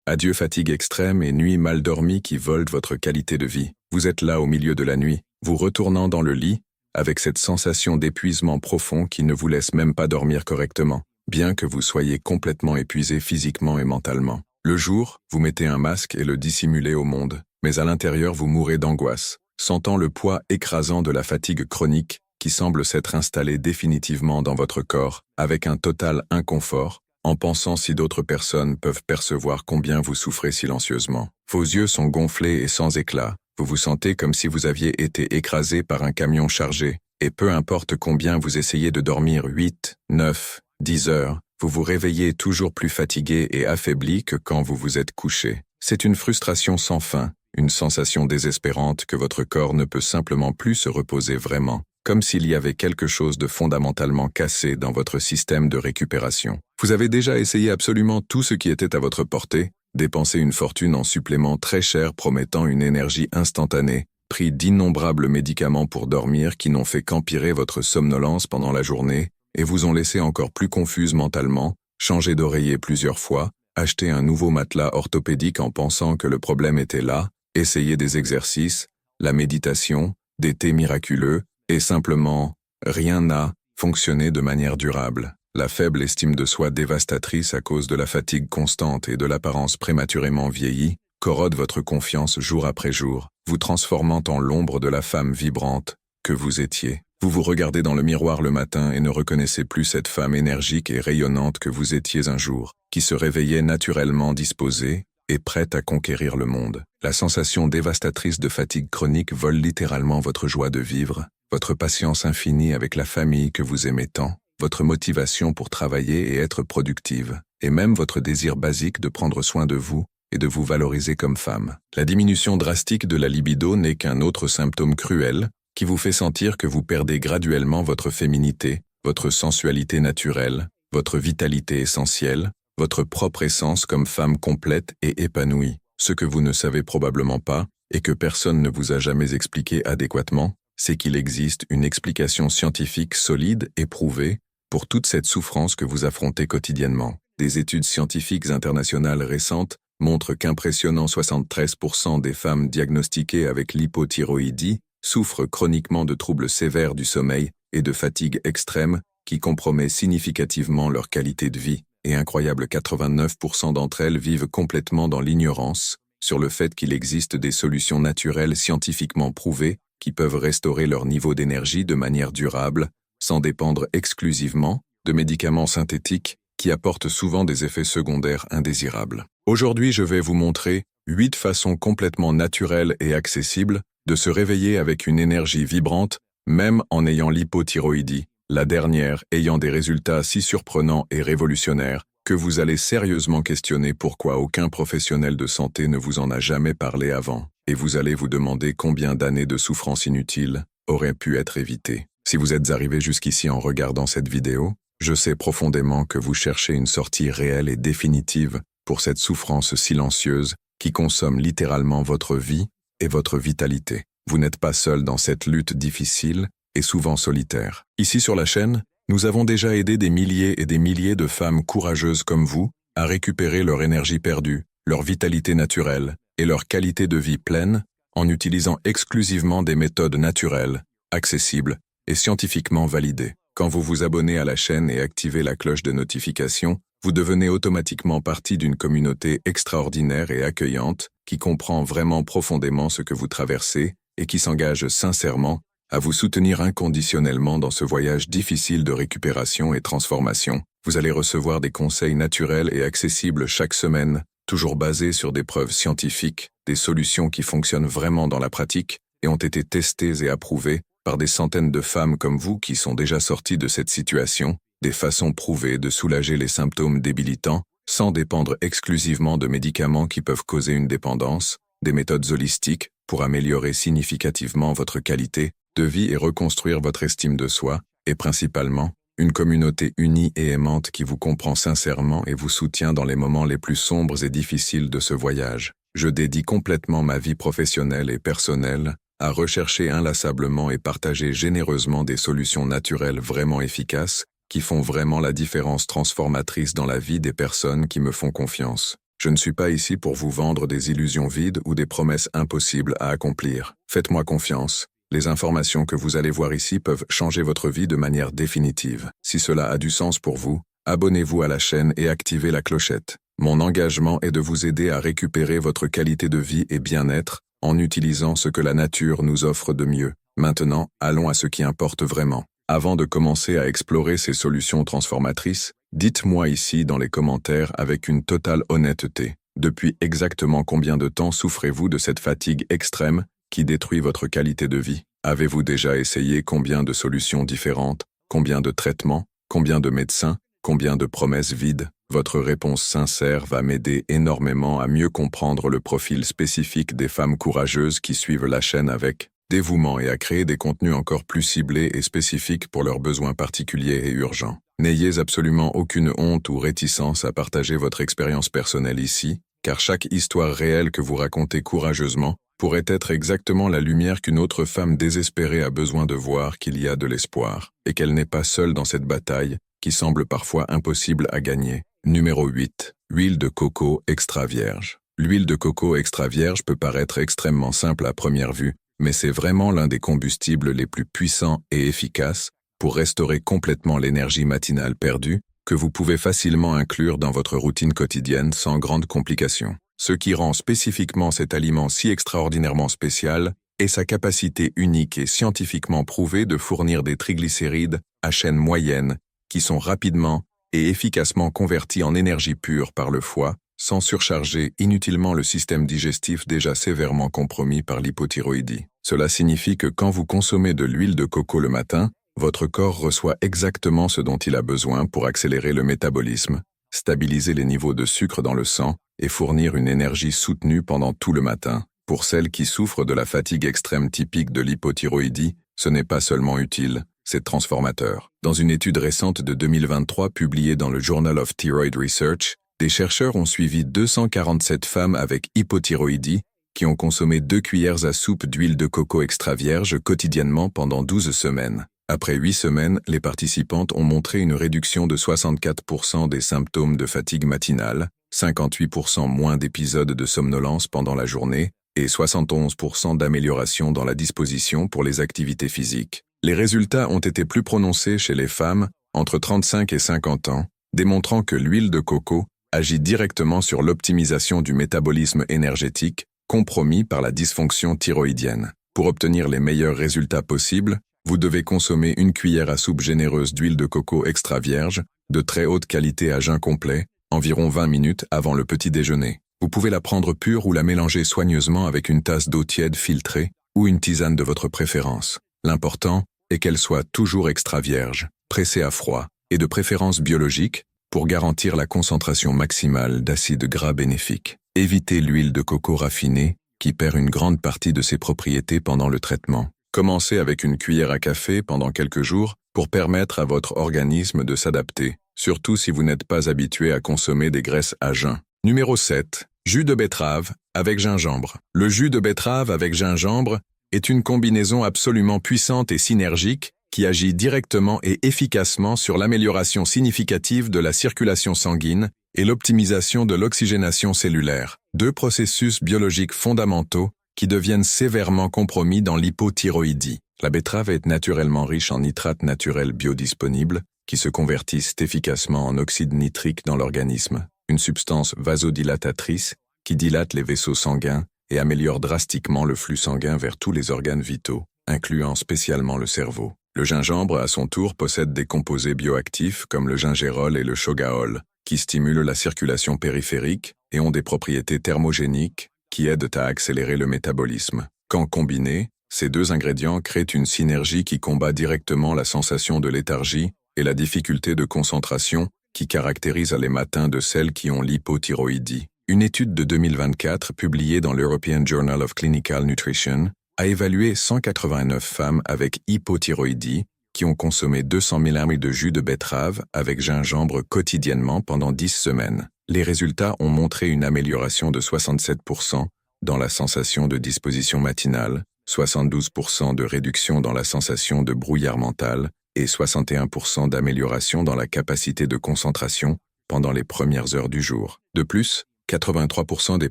Adieu fatigue extrême et nuit mal dormie qui volent votre qualité de vie. Vous êtes là au milieu de la nuit, vous retournant dans le lit, avec cette sensation d'épuisement profond qui ne vous laisse même pas dormir correctement, bien que vous soyez complètement épuisé physiquement et mentalement. Le jour, vous mettez un masque et le dissimulez au monde, mais à l'intérieur vous mourrez d'angoisse, sentant le poids écrasant de la fatigue chronique qui semble s'être installée définitivement dans votre corps, avec un total inconfort, en pensant si d'autres personnes peuvent percevoir combien vous souffrez silencieusement. Vos yeux sont gonflés et sans éclat, vous vous sentez comme si vous aviez été écrasé par un camion chargé, et peu importe combien vous essayez de dormir 8, 9, 10 heures, vous vous réveillez toujours plus fatigué et affaibli que quand vous vous êtes couché. C'est une frustration sans fin, une sensation désespérante que votre corps ne peut simplement plus se reposer vraiment, comme s'il y avait quelque chose de fondamentalement cassé dans votre système de récupération. Vous avez déjà essayé absolument tout ce qui était à votre portée, dépensé une fortune en suppléments très chers promettant une énergie instantanée, pris d'innombrables médicaments pour dormir qui n'ont fait qu'empirer votre somnolence pendant la journée et vous ont laissé encore plus confuse mentalement, changé d'oreiller plusieurs fois, acheté un nouveau matelas orthopédique en pensant que le problème était là, essayé des exercices, la méditation, des thés miraculeux, et simplement, rien n'a fonctionné de manière durable. La faible estime de soi dévastatrice à cause de la fatigue constante et de l'apparence prématurément vieillie corrode votre confiance jour après jour, vous transformant en l'ombre de la femme vibrante que vous étiez. Vous vous regardez dans le miroir le matin et ne reconnaissez plus cette femme énergique et rayonnante que vous étiez un jour, qui se réveillait naturellement disposée et prête à conquérir le monde. La sensation dévastatrice de fatigue chronique vole littéralement votre joie de vivre, votre patience infinie avec la famille que vous aimez tant, votre motivation pour travailler et être productive, et même votre désir basique de prendre soin de vous et de vous valoriser comme femme. La diminution drastique de la libido n'est qu'un autre symptôme cruel qui vous fait sentir que vous perdez graduellement votre féminité, votre sensualité naturelle, votre vitalité essentielle, votre propre essence comme femme complète et épanouie. Ce que vous ne savez probablement pas, et que personne ne vous a jamais expliqué adéquatement, c'est qu'il existe une explication scientifique solide et prouvée pour toute cette souffrance que vous affrontez quotidiennement. Des études scientifiques internationales récentes montrent qu'impressionnant 73% des femmes diagnostiquées avec l'hypothyroïdie souffrent chroniquement de troubles sévères du sommeil et de fatigue extrême qui compromet significativement leur qualité de vie, et incroyable 89% d'entre elles vivent complètement dans l'ignorance sur le fait qu'il existe des solutions naturelles scientifiquement prouvées qui peuvent restaurer leur niveau d'énergie de manière durable, sans dépendre exclusivement de médicaments synthétiques qui apportent souvent des effets secondaires indésirables. Aujourd'hui, je vais vous montrer 8 façons complètement naturelles et accessibles de se réveiller avec une énergie vibrante, même en ayant l'hypothyroïdie, la dernière ayant des résultats si surprenants et révolutionnaires que vous allez sérieusement questionner pourquoi aucun professionnel de santé ne vous en a jamais parlé avant, et vous allez vous demander combien d'années de souffrance inutile auraient pu être évitées. Si vous êtes arrivé jusqu'ici en regardant cette vidéo, je sais profondément que vous cherchez une sortie réelle et définitive pour cette souffrance silencieuse qui consomme littéralement votre vie et votre vitalité. Vous n'êtes pas seul dans cette lutte difficile et souvent solitaire. Ici sur la chaîne, nous avons déjà aidé des milliers et des milliers de femmes courageuses comme vous à récupérer leur énergie perdue, leur vitalité naturelle et leur qualité de vie pleine en utilisant exclusivement des méthodes naturelles, accessibles et scientifiquement validées. Quand vous vous abonnez à la chaîne et activez la cloche de notification, vous devenez automatiquement partie d'une communauté extraordinaire et accueillante qui comprend vraiment profondément ce que vous traversez et qui s'engage sincèrement à vous soutenir inconditionnellement dans ce voyage difficile de récupération et transformation. Vous allez recevoir des conseils naturels et accessibles chaque semaine, toujours basés sur des preuves scientifiques, des solutions qui fonctionnent vraiment dans la pratique et ont été testées et approuvées par des centaines de femmes comme vous qui sont déjà sorties de cette situation, des façons prouvées de soulager les symptômes débilitants sans dépendre exclusivement de médicaments qui peuvent causer une dépendance, des méthodes holistiques pour améliorer significativement votre qualité de vie et reconstruire votre estime de soi, et principalement, une communauté unie et aimante qui vous comprend sincèrement et vous soutient dans les moments les plus sombres et difficiles de ce voyage. Je dédie complètement ma vie professionnelle et personnelle à rechercher inlassablement et partager généreusement des solutions naturelles vraiment efficaces qui font vraiment la différence transformatrice dans la vie des personnes qui me font confiance. Je ne suis pas ici pour vous vendre des illusions vides ou des promesses impossibles à accomplir. Faites-moi confiance. Les informations que vous allez voir ici peuvent changer votre vie de manière définitive. Si cela a du sens pour vous, abonnez-vous à la chaîne et activez la clochette. Mon engagement est de vous aider à récupérer votre qualité de vie et bien-être en utilisant ce que la nature nous offre de mieux. Maintenant, allons à ce qui importe vraiment. Avant de commencer à explorer ces solutions transformatrices, dites-moi ici dans les commentaires avec une totale honnêteté, depuis exactement combien de temps souffrez-vous de cette fatigue extrême qui détruit votre qualité de vie? Avez-vous déjà essayé combien de solutions différentes, combien de traitements, combien de médecins, combien de promesses vides? Votre réponse sincère va m'aider énormément à mieux comprendre le profil spécifique des femmes courageuses qui suivent la chaîne avec dévouement et à créer des contenus encore plus ciblés et spécifiques pour leurs besoins particuliers et urgents. N'ayez absolument aucune honte ou réticence à partager votre expérience personnelle ici, car chaque histoire réelle que vous racontez courageusement pourrait être exactement la lumière qu'une autre femme désespérée a besoin de voir qu'il y a de l'espoir, et qu'elle n'est pas seule dans cette bataille, qui semble parfois impossible à gagner. Numéro 8. Huile de coco extra vierge. L'huile de coco extra vierge peut paraître extrêmement simple à première vue, mais c'est vraiment l'un des combustibles les plus puissants et efficaces pour restaurer complètement l'énergie matinale perdue, que vous pouvez facilement inclure dans votre routine quotidienne sans grande complication. Ce qui rend spécifiquement cet aliment si extraordinairement spécial est sa capacité unique et scientifiquement prouvée de fournir des triglycérides à chaîne moyenne qui sont rapidement et efficacement convertis en énergie pure par le foie, sans surcharger inutilement le système digestif déjà sévèrement compromis par l'hypothyroïdie. Cela signifie que quand vous consommez de l'huile de coco le matin, votre corps reçoit exactement ce dont il a besoin pour accélérer le métabolisme, stabiliser les niveaux de sucre dans le sang et fournir une énergie soutenue pendant tout le matin. Pour celles qui souffrent de la fatigue extrême typique de l'hypothyroïdie, ce n'est pas seulement utile, c'est transformateur. Dans une étude récente de 2023 publiée dans le Journal of Thyroid Research, des chercheurs ont suivi 247 femmes avec hypothyroïdie qui ont consommé 2 cuillères à soupe d'huile de coco extra vierge quotidiennement pendant 12 semaines. Après 8 semaines, les participantes ont montré une réduction de 64% des symptômes de fatigue matinale, 58% moins d'épisodes de somnolence pendant la journée et 71% d'amélioration dans la disposition pour les activités physiques. Les résultats ont été plus prononcés chez les femmes entre 35 et 50 ans, démontrant que l'huile de coco agit directement sur l'optimisation du métabolisme énergétique, compromis par la dysfonction thyroïdienne. Pour obtenir les meilleurs résultats possibles, vous devez consommer une cuillère à soupe généreuse d'huile de coco extra vierge, de très haute qualité à jeun complet, environ 20 minutes avant le petit déjeuner. Vous pouvez la prendre pure ou la mélanger soigneusement avec une tasse d'eau tiède filtrée ou une tisane de votre préférence. L'important est qu'elle soit toujours extra vierge, pressée à froid, et de préférence biologique, pour garantir la concentration maximale d'acides gras bénéfiques. Évitez l'huile de coco raffinée, qui perd une grande partie de ses propriétés pendant le traitement. Commencez avec une cuillère à café pendant quelques jours pour permettre à votre organisme de s'adapter, surtout si vous n'êtes pas habitué à consommer des graisses à jeun. Numéro 7. Jus de betterave avec gingembre. Le jus de betterave avec gingembre est une combinaison absolument puissante et synergique qui agit directement et efficacement sur l'amélioration significative de la circulation sanguine et l'optimisation de l'oxygénation cellulaire, 2 processus biologiques fondamentaux qui deviennent sévèrement compromis dans l'hypothyroïdie. La betterave est naturellement riche en nitrates naturels biodisponibles qui se convertissent efficacement en oxyde nitrique dans l'organisme, une substance vasodilatatrice qui dilate les vaisseaux sanguins et améliore drastiquement le flux sanguin vers tous les organes vitaux, incluant spécialement le cerveau. Le gingembre, à son tour, possède des composés bioactifs comme le gingérol et le shogaol, qui stimulent la circulation périphérique et ont des propriétés thermogéniques qui aident à accélérer le métabolisme. Quand combinés, ces 2 ingrédients créent une synergie qui combat directement la sensation de léthargie et la difficulté de concentration qui caractérise les matins de celles qui ont l'hypothyroïdie. Une étude de 2024 publiée dans l'European Journal of Clinical Nutrition a évalué 189 femmes avec hypothyroïdie qui ont consommé 200 ml de jus de betterave avec gingembre quotidiennement pendant 10 semaines. Les résultats ont montré une amélioration de 67% dans la sensation de disposition matinale, 72% de réduction dans la sensation de brouillard mental et 61% d'amélioration dans la capacité de concentration pendant les premières heures du jour. De plus, 83% des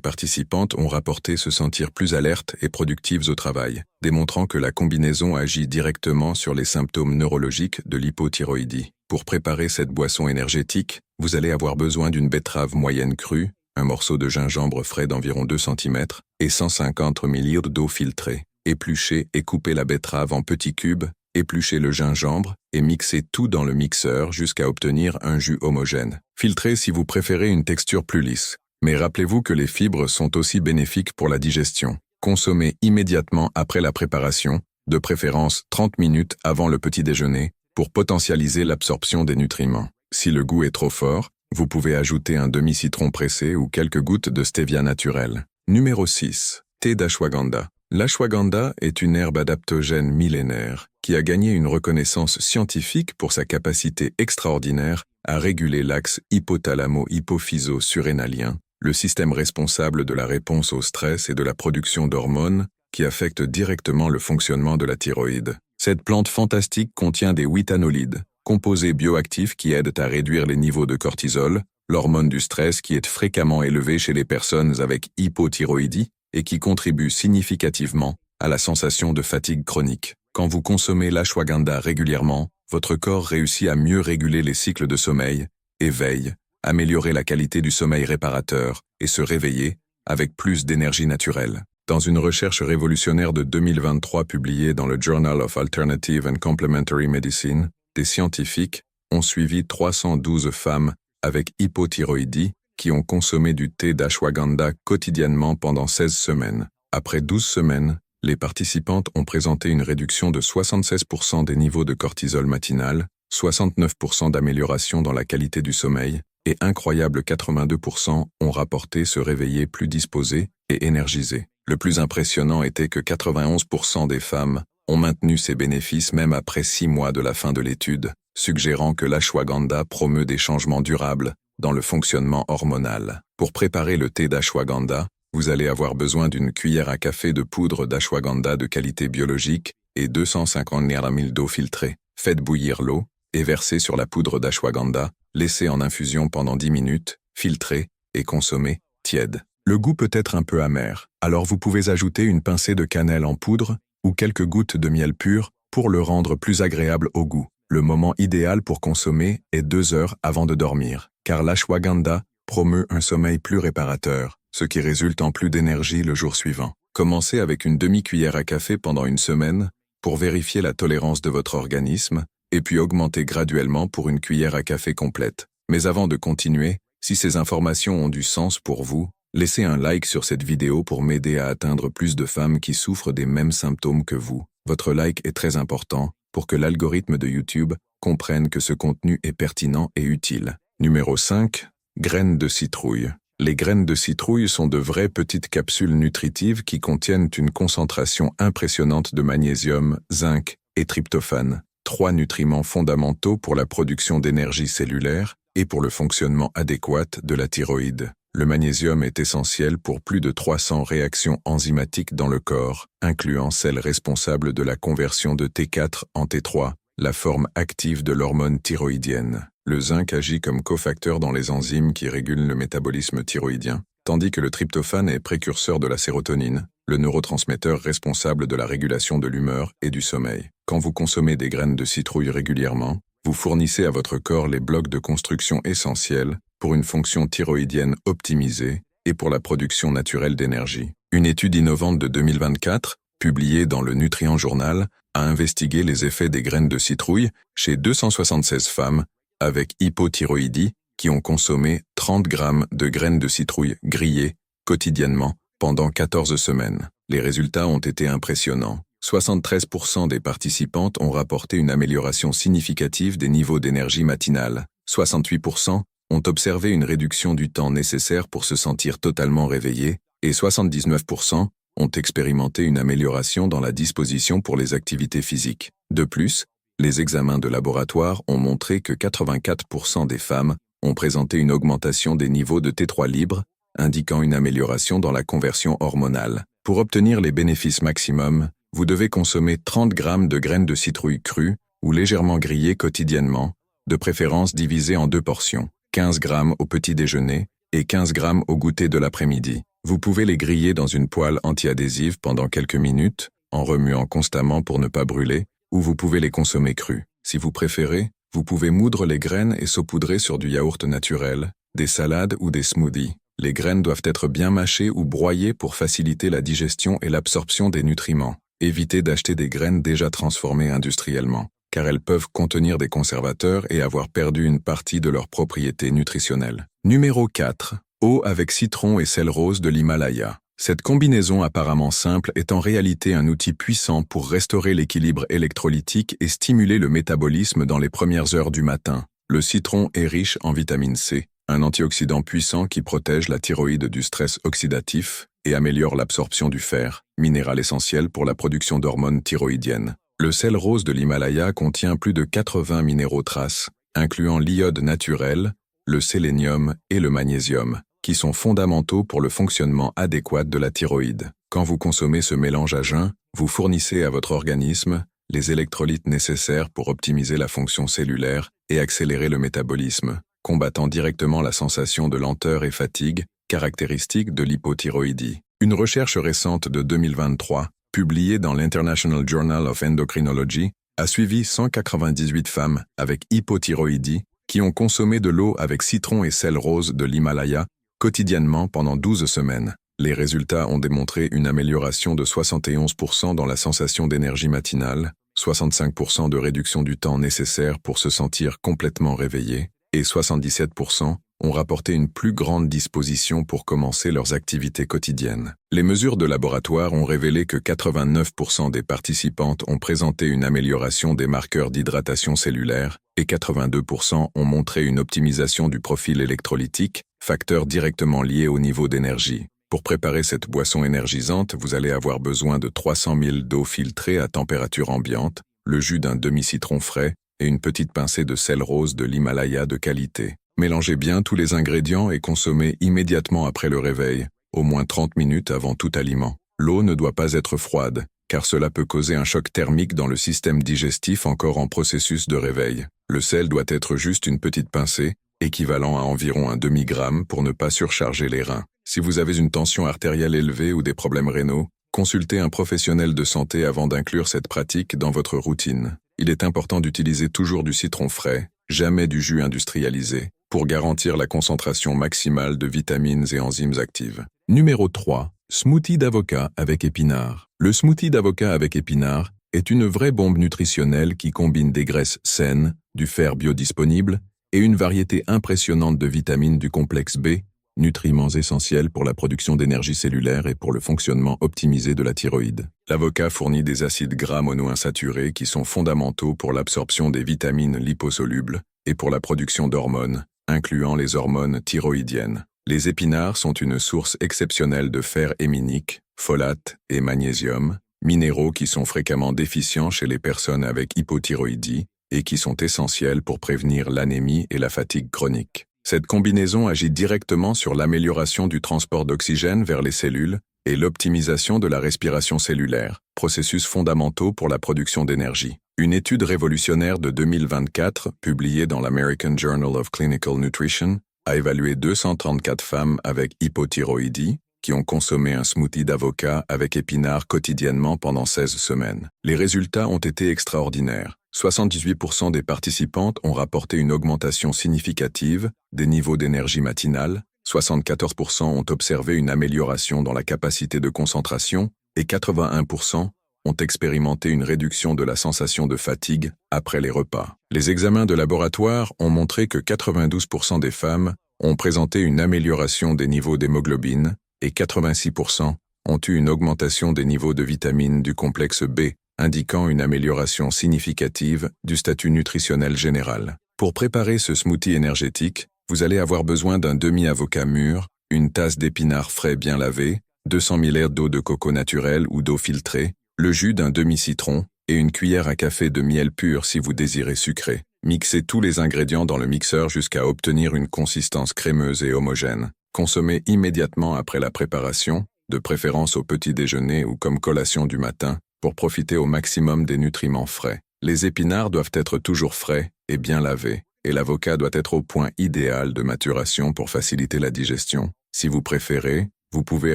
participantes ont rapporté se sentir plus alertes et productives au travail, démontrant que la combinaison agit directement sur les symptômes neurologiques de l'hypothyroïdie. Pour préparer cette boisson énergétique, vous allez avoir besoin d'une betterave moyenne crue, un morceau de gingembre frais d'environ 2 cm et 150 ml d'eau filtrée. Épluchez et coupez la betterave en petits cubes, épluchez le gingembre et mixez tout dans le mixeur jusqu'à obtenir un jus homogène. Filtrez si vous préférez une texture plus lisse. Mais rappelez-vous que les fibres sont aussi bénéfiques pour la digestion. Consommez immédiatement après la préparation, de préférence 30 minutes avant le petit déjeuner, pour potentialiser l'absorption des nutriments. Si le goût est trop fort, vous pouvez ajouter un demi-citron pressé ou quelques gouttes de stevia naturelle. Numéro 6. Thé d'ashwagandha. L'ashwagandha est une herbe adaptogène millénaire qui a gagné une reconnaissance scientifique pour sa capacité extraordinaire à réguler l'axe hypothalamo-hypophyso-surrénalien, le système responsable de la réponse au stress et de la production d'hormones qui affectent directement le fonctionnement de la thyroïde. Cette plante fantastique contient des withanolides, composés bioactifs qui aident à réduire les niveaux de cortisol, l'hormone du stress qui est fréquemment élevée chez les personnes avec hypothyroïdie et qui contribue significativement à la sensation de fatigue chronique. Quand vous consommez l'ashwagandha régulièrement, votre corps réussit à mieux réguler les cycles de sommeil, éveil, améliorer la qualité du sommeil réparateur et se réveiller avec plus d'énergie naturelle. Dans une recherche révolutionnaire de 2023 publiée dans le Journal of Alternative and Complementary Medicine, des scientifiques ont suivi 312 femmes avec hypothyroïdie qui ont consommé du thé d'ashwagandha quotidiennement pendant 16 semaines. Après 12 semaines, les participantes ont présenté une réduction de 76% des niveaux de cortisol matinal, 69% d'amélioration dans la qualité du sommeil, et incroyable 82% ont rapporté se réveiller plus disposés et énergisés. Le plus impressionnant était que 91% des femmes ont maintenu ces bénéfices même après 6 mois de la fin de l'étude, suggérant que l'ashwagandha promeut des changements durables dans le fonctionnement hormonal. Pour préparer le thé d'ashwagandha, vous allez avoir besoin d'une cuillère à café de poudre d'ashwagandha de qualité biologique et 250 ml d'eau filtrée. Faites bouillir l'eau et versez sur la poudre d'ashwagandha, laissez en infusion pendant 10 minutes, filtrez et consommez tiède. Le goût peut être un peu amer, alors vous pouvez ajouter une pincée de cannelle en poudre ou quelques gouttes de miel pur pour le rendre plus agréable au goût. Le moment idéal pour consommer est 2 heures avant de dormir, car l'ashwagandha promeut un sommeil plus réparateur, ce qui résulte en plus d'énergie le jour suivant. Commencez avec une demi-cuillère à café pendant une semaine pour vérifier la tolérance de votre organisme, et puis augmentez graduellement pour une cuillère à café complète. Mais avant de continuer, si ces informations ont du sens pour vous, laissez un like sur cette vidéo pour m'aider à atteindre plus de femmes qui souffrent des mêmes symptômes que vous. Votre like est très important pour que l'algorithme de YouTube comprenne que ce contenu est pertinent et utile. Numéro 5. Graines de citrouille. Les graines de citrouille sont de vraies petites capsules nutritives qui contiennent une concentration impressionnante de magnésium, zinc et tryptophane, 3 nutriments fondamentaux pour la production d'énergie cellulaire et pour le fonctionnement adéquat de la thyroïde. Le magnésium est essentiel pour plus de 300 réactions enzymatiques dans le corps, incluant celles responsables de la conversion de T4 en T3, la forme active de l'hormone thyroïdienne. Le zinc agit comme cofacteur dans les enzymes qui régulent le métabolisme thyroïdien, tandis que le tryptophane est précurseur de la sérotonine, le neurotransmetteur responsable de la régulation de l'humeur et du sommeil. Quand vous consommez des graines de citrouille régulièrement, vous fournissez à votre corps les blocs de construction essentiels pour une fonction thyroïdienne optimisée et pour la production naturelle d'énergie. Une étude innovante de 2024, publiée dans le Nutrient Journal, a investigué les effets des graines de citrouille chez 276 femmes avec hypothyroïdie qui ont consommé 30 grammes de graines de citrouille grillées quotidiennement pendant 14 semaines. Les résultats ont été impressionnants. 73% des participantes ont rapporté une amélioration significative des niveaux d'énergie matinale. 68% ont observé une réduction du temps nécessaire pour se sentir totalement réveillés et 79% ont expérimenté une amélioration dans la disposition pour les activités physiques. De plus, les examens de laboratoire ont montré que 84% des femmes ont présenté une augmentation des niveaux de T3 libre, indiquant une amélioration dans la conversion hormonale. Pour obtenir les bénéfices maximum, vous devez consommer 30 grammes de graines de citrouille crues ou légèrement grillées quotidiennement, de préférence divisées en 2 portions. 15 grammes au petit déjeuner et 15 grammes au goûter de l'après-midi. Vous pouvez les griller dans une poêle anti-adhésive pendant quelques minutes, en remuant constamment pour ne pas brûler, ou vous pouvez les consommer crus. Si vous préférez, vous pouvez moudre les graines et saupoudrer sur du yaourt naturel, des salades ou des smoothies. Les graines doivent être bien mâchées ou broyées pour faciliter la digestion et l'absorption des nutriments. Évitez d'acheter des graines déjà transformées industriellement, car elles peuvent contenir des conservateurs et avoir perdu une partie de leurs propriétés nutritionnelles. Numéro 4. Eau avec citron et sel rose de l'Himalaya. Cette combinaison apparemment simple est en réalité un outil puissant pour restaurer l'équilibre électrolytique et stimuler le métabolisme dans les premières heures du matin. Le citron est riche en vitamine C, un antioxydant puissant qui protège la thyroïde du stress oxydatif et améliore l'absorption du fer, minéral essentiel pour la production d'hormones thyroïdiennes. Le sel rose de l'Himalaya contient plus de 80 minéraux traces, incluant l'iode naturel, le sélénium et le magnésium, qui sont fondamentaux pour le fonctionnement adéquat de la thyroïde. Quand vous consommez ce mélange à jeun, vous fournissez à votre organisme les électrolytes nécessaires pour optimiser la fonction cellulaire et accélérer le métabolisme, combattant directement la sensation de lenteur et fatigue, caractéristique de l'hypothyroïdie. Une recherche récente de 2023, publiée dans l'International Journal of Endocrinology, a suivi 198 femmes avec hypothyroïdie qui ont consommé de l'eau avec citron et sel rose de l'Himalaya quotidiennement pendant 12 semaines. Les résultats ont démontré une amélioration de 71% dans la sensation d'énergie matinale, 65% de réduction du temps nécessaire pour se sentir complètement réveillé, et 77% ont rapporté une plus grande disposition pour commencer leurs activités quotidiennes. Les mesures de laboratoire ont révélé que 89% des participantes ont présenté une amélioration des marqueurs d'hydratation cellulaire et 82% ont montré une optimisation du profil électrolytique, facteur directement lié au niveau d'énergie. Pour préparer cette boisson énergisante, vous allez avoir besoin de 300 ml d'eau filtrée à température ambiante, le jus d'un demi-citron frais et une petite pincée de sel rose de l'Himalaya de qualité. Mélangez bien tous les ingrédients et consommez immédiatement après le réveil, au moins 30 minutes avant tout aliment. L'eau ne doit pas être froide, car cela peut causer un choc thermique dans le système digestif encore en processus de réveil. Le sel doit être juste une petite pincée, équivalent à environ un demi-gramme pour ne pas surcharger les reins. Si vous avez une tension artérielle élevée ou des problèmes rénaux, consultez un professionnel de santé avant d'inclure cette pratique dans votre routine. Il est important d'utiliser toujours du citron frais, jamais du jus industrialisé, pour garantir la concentration maximale de vitamines et enzymes actives. Numéro 3. Smoothie d'avocat avec épinards. Le smoothie d'avocat avec épinards est une vraie bombe nutritionnelle qui combine des graisses saines, du fer biodisponible et une variété impressionnante de vitamines du complexe B, nutriments essentiels pour la production d'énergie cellulaire et pour le fonctionnement optimisé de la thyroïde. L'avocat fournit des acides gras monoinsaturés qui sont fondamentaux pour l'absorption des vitamines liposolubles et pour la production d'hormones, incluant les hormones thyroïdiennes. Les épinards sont une source exceptionnelle de fer héminique, folate et magnésium, minéraux qui sont fréquemment déficients chez les personnes avec hypothyroïdie et qui sont essentiels pour prévenir l'anémie et la fatigue chronique. Cette combinaison agit directement sur l'amélioration du transport d'oxygène vers les cellules et l'optimisation de la respiration cellulaire, processus fondamentaux pour la production d'énergie. Une étude révolutionnaire de 2024, publiée dans l'American Journal of Clinical Nutrition, a évalué 234 femmes avec hypothyroïdie qui ont consommé un smoothie d'avocat avec épinards quotidiennement pendant 16 semaines. Les résultats ont été extraordinaires. 78% des participantes ont rapporté une augmentation significative des niveaux d'énergie matinale, 74% ont observé une amélioration dans la capacité de concentration et 81% ont expérimenté une réduction de la sensation de fatigue après les repas. Les examens de laboratoire ont montré que 92% des femmes ont présenté une amélioration des niveaux d'hémoglobine et 86% ont eu une augmentation des niveaux de vitamines du complexe B, indiquant une amélioration significative du statut nutritionnel général. Pour préparer ce smoothie énergétique, vous allez avoir besoin d'un demi-avocat mûr, une tasse d'épinards frais bien lavés, 200 ml d'eau de coco naturelle ou d'eau filtrée, le jus d'un demi-citron et une cuillère à café de miel pur si vous désirez sucré. Mixez tous les ingrédients dans le mixeur jusqu'à obtenir une consistance crémeuse et homogène. Consommez immédiatement après la préparation, de préférence au petit déjeuner ou comme collation du matin, pour profiter au maximum des nutriments frais. Les épinards doivent être toujours frais et bien lavés, et l'avocat doit être au point idéal de maturation pour faciliter la digestion. Si vous préférez, vous pouvez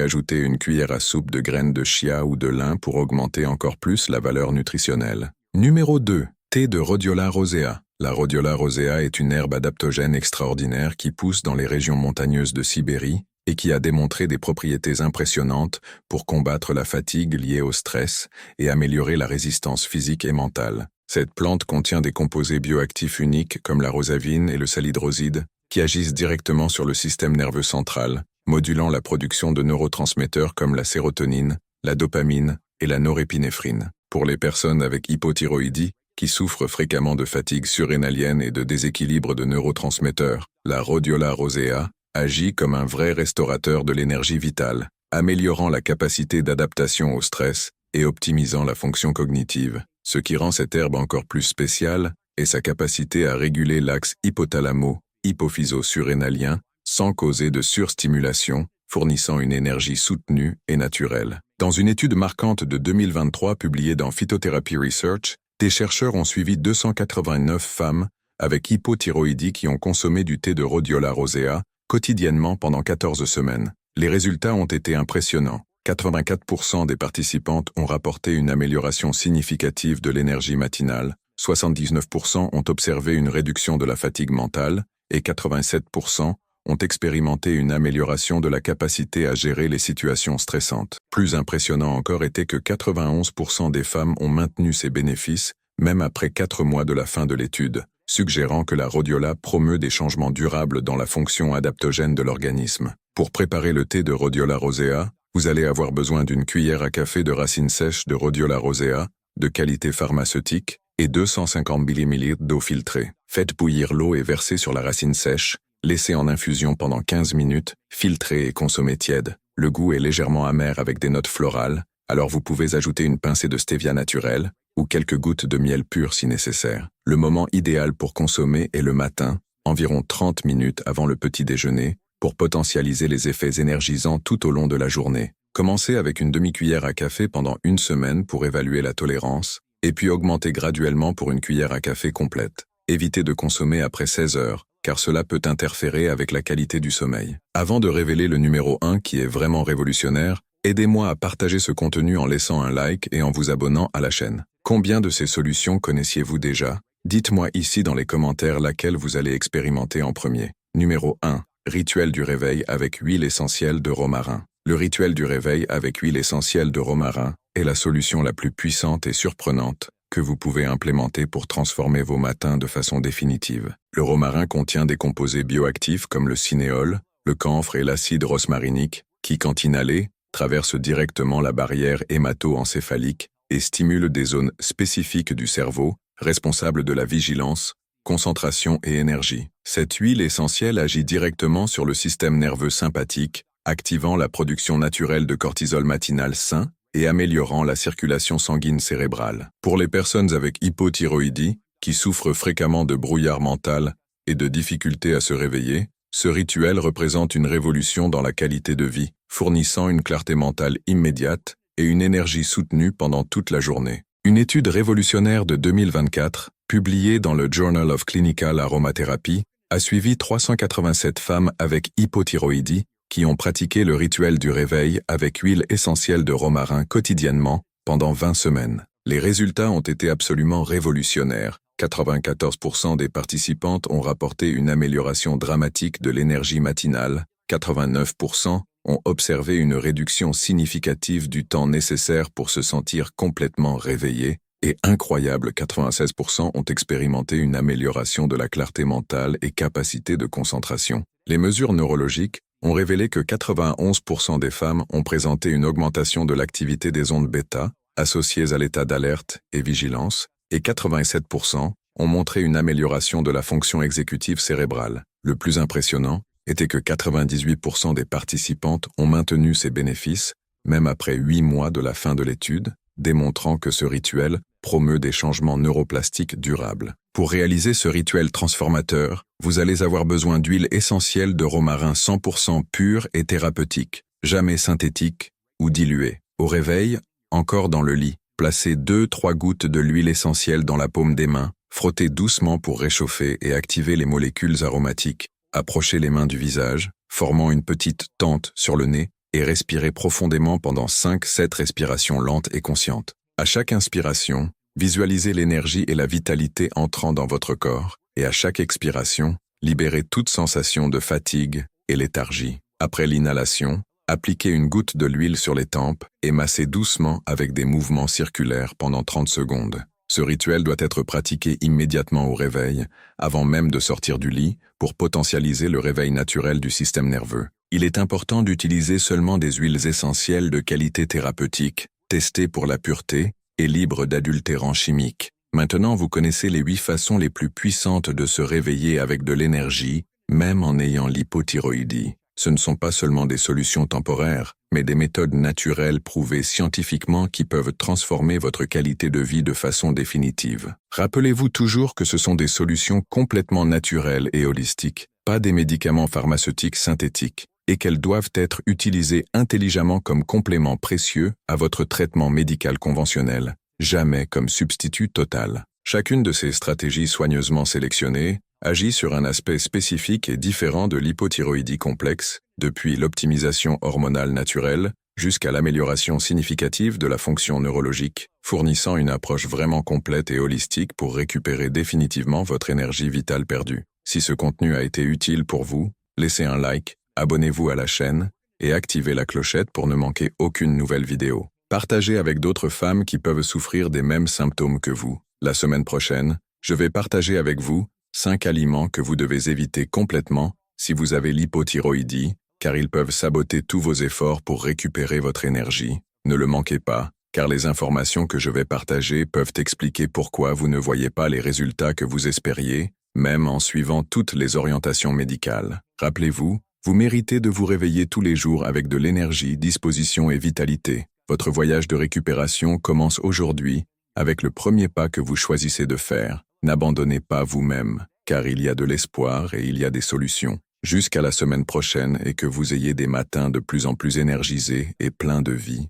ajouter une cuillère à soupe de graines de chia ou de lin pour augmenter encore plus la valeur nutritionnelle. Numéro 2. Thé de Rhodiola rosea. La Rhodiola rosea est une herbe adaptogène extraordinaire qui pousse dans les régions montagneuses de Sibérie et qui a démontré des propriétés impressionnantes pour combattre la fatigue liée au stress et améliorer la résistance physique et mentale. Cette plante contient des composés bioactifs uniques comme la rosavine et le salidroside qui agissent directement sur le système nerveux central, modulant la production de neurotransmetteurs comme la sérotonine, la dopamine et la norépinéphrine. Pour les personnes avec hypothyroïdie, qui souffrent fréquemment de fatigue surrénalienne et de déséquilibre de neurotransmetteurs, la Rhodiola rosea agit comme un vrai restaurateur de l'énergie vitale, améliorant la capacité d'adaptation au stress et optimisant la fonction cognitive. Ce qui rend cette herbe encore plus spéciale est sa capacité à réguler l'axe hypothalamo-hypophyso-surrénalien sans causer de surstimulation, fournissant une énergie soutenue et naturelle. Dans une étude marquante de 2023 publiée dans Phytotherapy Research, des chercheurs ont suivi 289 femmes avec hypothyroïdie qui ont consommé du thé de Rhodiola rosea quotidiennement pendant 14 semaines. Les résultats ont été impressionnants. 84% des participantes ont rapporté une amélioration significative de l'énergie matinale, 79% ont observé une réduction de la fatigue mentale et 87% ont expérimenté une amélioration de la capacité à gérer les situations stressantes. Plus impressionnant encore était que 91% des femmes ont maintenu ces bénéfices, même après 4 mois de la fin de l'étude, suggérant que la rhodiola promeut des changements durables dans la fonction adaptogène de l'organisme. Pour préparer le thé de Rhodiola rosea, vous allez avoir besoin d'une cuillère à café de racines sèches de Rhodiola rosea, de qualité pharmaceutique, et 250 ml d'eau filtrée. Faites bouillir l'eau et versez sur la racine sèche, laissez en infusion pendant 15 minutes, filtrez et consommez tiède. Le goût est légèrement amer avec des notes florales, alors vous pouvez ajouter une pincée de stevia naturelle ou quelques gouttes de miel pur si nécessaire. Le moment idéal pour consommer est le matin, environ 30 minutes avant le petit déjeuner, pour potentialiser les effets énergisants tout au long de la journée. Commencez avec une demi-cuillère à café pendant 1 semaine pour évaluer la tolérance, et puis augmentez graduellement pour une cuillère à café complète. Évitez de consommer après 16 heures, car cela peut interférer avec la qualité du sommeil. Avant de révéler le numéro 1 qui est vraiment révolutionnaire, aidez-moi à partager ce contenu en laissant un like et en vous abonnant à la chaîne. Combien de ces solutions connaissiez-vous déjà? Dites-moi ici dans les commentaires laquelle vous allez expérimenter en premier. Numéro 1. Rituel du réveil avec huile essentielle de romarin. Le rituel du réveil avec huile essentielle de romarin est la solution la plus puissante et surprenante que vous pouvez implémenter pour transformer vos matins de façon définitive. Le romarin contient des composés bioactifs comme le cinéole, le camphre et l'acide rosmarinique qui, quand inhalés, traversent directement la barrière hémato-encéphalique et stimulent des zones spécifiques du cerveau, responsables de la vigilance, concentration et énergie. Cette huile essentielle agit directement sur le système nerveux sympathique, activant la production naturelle de cortisol matinal sain et améliorant la circulation sanguine cérébrale. Pour les personnes avec hypothyroïdie, qui souffrent fréquemment de brouillard mental et de difficultés à se réveiller, ce rituel représente une révolution dans la qualité de vie, fournissant une clarté mentale immédiate et une énergie soutenue pendant toute la journée. Une étude révolutionnaire de 2024, publiée dans le Journal of Clinical Aromatherapy, a suivi 387 femmes avec hypothyroïdie qui ont pratiqué le rituel du réveil avec huile essentielle de romarin quotidiennement pendant 20 semaines. Les résultats ont été absolument révolutionnaires. 94% des participantes ont rapporté une amélioration dramatique de l'énergie matinale, 89% ont observé une réduction significative du temps nécessaire pour se sentir complètement réveillé, et incroyable 96% ont expérimenté une amélioration de la clarté mentale et capacité de concentration. Les mesures neurologiques ont révélé que 91% des femmes ont présenté une augmentation de l'activité des ondes bêta, associées à l'état d'alerte et vigilance, et 87% ont montré une amélioration de la fonction exécutive cérébrale. Le plus impressionnant était que 98% des participantes ont maintenu ces bénéfices, même après 8 mois de la fin de l'étude, démontrant que ce rituel promeut des changements neuroplastiques durables. Pour réaliser ce rituel transformateur, vous allez avoir besoin d'huile essentielle de romarin 100% pure et thérapeutique, jamais synthétique ou diluée. Au réveil, encore dans le lit, placez 2-3 gouttes de l'huile essentielle dans la paume des mains, Frottez doucement pour réchauffer et activer les molécules aromatiques. Approchez les mains du visage, formant une petite tente sur le nez, et respirez profondément pendant 5-7 respirations lentes et conscientes. À chaque inspiration, visualisez l'énergie et la vitalité entrant dans votre corps, et à chaque expiration, libérez toute sensation de fatigue et léthargie. Après l'inhalation, appliquez une goutte de l'huile sur les tempes et massez doucement avec des mouvements circulaires pendant 30 secondes. Ce rituel doit être pratiqué immédiatement au réveil, avant même de sortir du lit, pour potentialiser le réveil naturel du système nerveux. Il est important d'utiliser seulement des huiles essentielles de qualité thérapeutique, testées pour la pureté et libres d'adultérants chimiques. Maintenant, vous connaissez les 8 façons les plus puissantes de se réveiller avec de l'énergie, même en ayant l'hypothyroïdie. Ce ne sont pas seulement des solutions temporaires, mais des méthodes naturelles prouvées scientifiquement qui peuvent transformer votre qualité de vie de façon définitive. Rappelez-vous toujours que ce sont des solutions complètement naturelles et holistiques, pas des médicaments pharmaceutiques synthétiques, et qu'elles doivent être utilisées intelligemment comme complément précieux à votre traitement médical conventionnel, jamais comme substitut total. Chacune de ces stratégies soigneusement sélectionnées agit sur un aspect spécifique et différent de l'hypothyroïdie complexe, depuis l'optimisation hormonale naturelle jusqu'à l'amélioration significative de la fonction neurologique, fournissant une approche vraiment complète et holistique pour récupérer définitivement votre énergie vitale perdue. Si ce contenu a été utile pour vous, laissez un like, abonnez-vous à la chaîne et activez la clochette pour ne manquer aucune nouvelle vidéo. Partagez avec d'autres femmes qui peuvent souffrir des mêmes symptômes que vous. La semaine prochaine, je vais partager avec vous 5 aliments que vous devez éviter complètement si vous avez l'hypothyroïdie, car ils peuvent saboter tous vos efforts pour récupérer votre énergie. Ne le manquez pas, car les informations que je vais partager peuvent expliquer pourquoi vous ne voyez pas les résultats que vous espériez, même en suivant toutes les orientations médicales. Rappelez-vous, vous méritez de vous réveiller tous les jours avec de l'énergie, disposition et vitalité. Votre voyage de récupération commence aujourd'hui avec le premier pas que vous choisissez de faire. N'abandonnez pas vous-même, car il y a de l'espoir et il y a des solutions. Jusqu'à la semaine prochaine et que vous ayez des matins de plus en plus énergisés et pleins de vie.